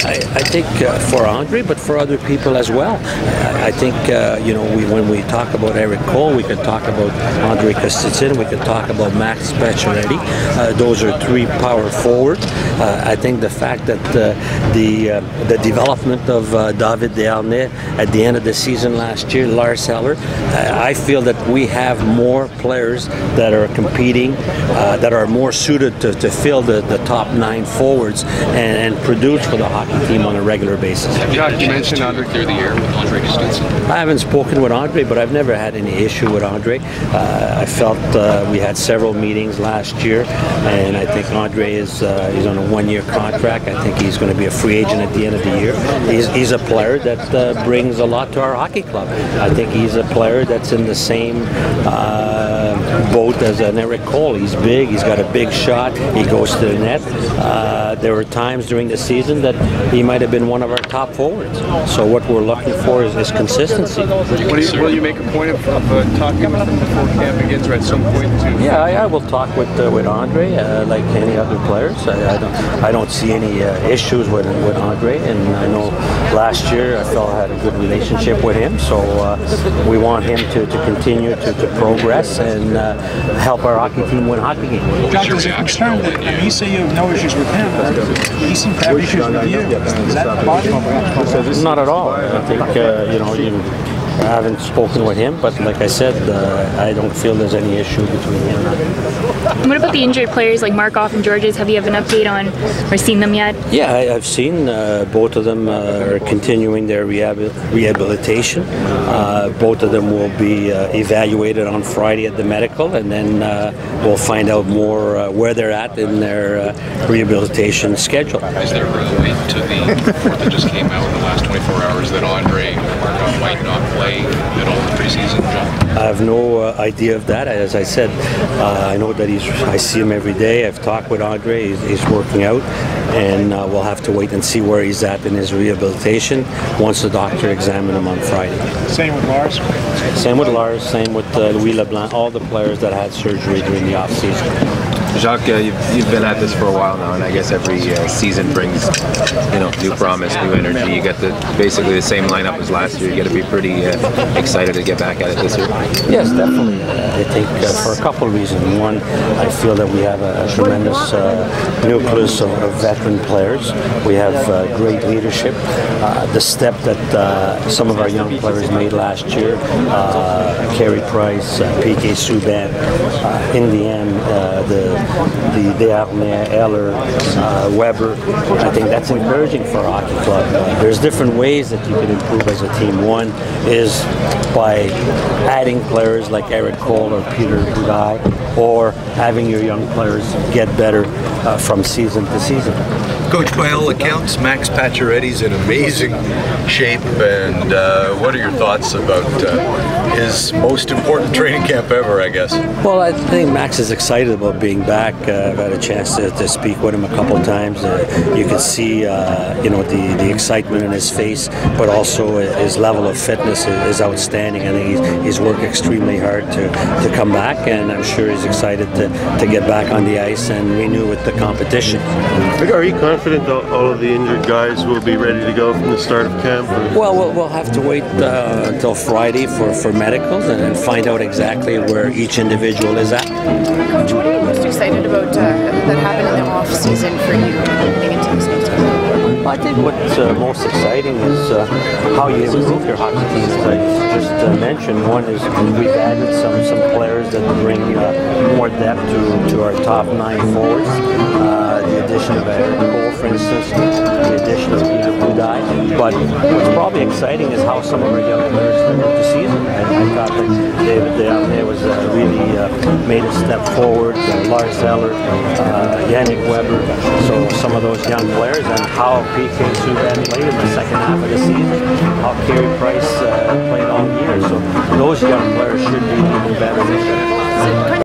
I think for Andre, but for other people as well. I think when we talk about Eric Cole, we could talk about Andre Kostitsyn, we could talk about Max Pacioretty. Those are three power forwards. I think the fact that the development of David Desharnais at the end of the season last year, Lars Eller, I feel that we have more players that are competing, that are more suited to fill the top 9 forwards and produce for the hockey team on a regular basis. Jacques, you mentioned Andre through the year with Andre Kostitsyn. I haven't spoken with Andre, but I've never had any issue with Andre. I felt we had several meetings last year, and I think Andre is he's on a 1-year contract. I think he's going to be a free agent at the end of the year. He's a player that brings a lot to our hockey club. I think he's a player that's in the same boat as an Eric Cole. He's big, he's got a big shot, he goes to the net. There were times during the season that he might have been one of our top forwards. So what we're looking for is consistency. Will you make a point of talking with him before camp begins, or at some point too? Yeah, I will talk with Andre like any other players. I don't see any issues with Andre, and I know last year I felt I had a good relationship with him. So we want him to continue to progress and help our hockey team win hockey games. Jacques, is it concern that you say you have no issues with him, but he seems to have issues with you? Is that bothering? Not at all. I think I haven't spoken with him, but like I said, I don't feel there's any issue between him and I. What about the injured players like Markov and Georges? Have you have an update on or seen them yet? Yeah, I've seen both of them are continuing their rehabilitation. Both of them will be evaluated on Friday at the medical, and then we'll find out more where they're at in their rehabilitation schedule. Is there a way to the report that just came out in the last 24 hours that Andre Markov might not play at all in the preseason? I have no idea of that. As I said, I know that I see him every day. I've talked with Andre. He's working out, and we'll have to wait and see where he's at in his rehabilitation once the doctor examines him on Friday. Same with Lars? Same with Lars, same with Louis Leblanc, all the players that had surgery during the off-season. Jacques, you've been at this for a while now, and I guess every season brings, new promise, new energy. You get basically the same lineup as last year. You got to be pretty excited to get back at it this year. Yes, definitely. I think for a couple of reasons. One, I feel that we have a tremendous nucleus of veteran players. We have great leadership. The step that some of our young players made last year, Carey Price, PK Subban, in the end, the Desharnais, Eller, Weber. I think that's encouraging for a hockey club. There's different ways that you can improve as a team. One is by adding players like Eric Cole or Peter Budaj, or having your young players get better from season to season. Coach, by all accounts, Max Pacioretty's in amazing shape, and what are your thoughts about his most important training camp ever, I guess? Well, I think Max is excited about being back. I've had a chance to speak with him a couple of times. You can see, the excitement in his face, but also his level of fitness is outstanding. I think he's worked extremely hard to come back, and I'm sure he's excited to get back on the ice and renew with the competition. Are you confident all of the injured guys will be ready to go from the start of camp? Well, we'll have to wait until Friday for medicals and find out exactly where each individual is at. Coach, what are you most excited about that happened in the off season for you heading into this next one? I think what's most exciting is how you improve your hockey team. As I just mentioned, one is we've added some players that bring more depth to our top 9 forwards. The addition of Eric Cole, for instance, the addition of Peter Budaj. But what's probably exciting is how some of our young players started the season. I thought that David Desharnais was really made a step forward. Lars Eller, Yannick Weber. So some of those young players, and how PK Subban played in the second half of the season, how Carey Price played all year. So those young players should be even better this year.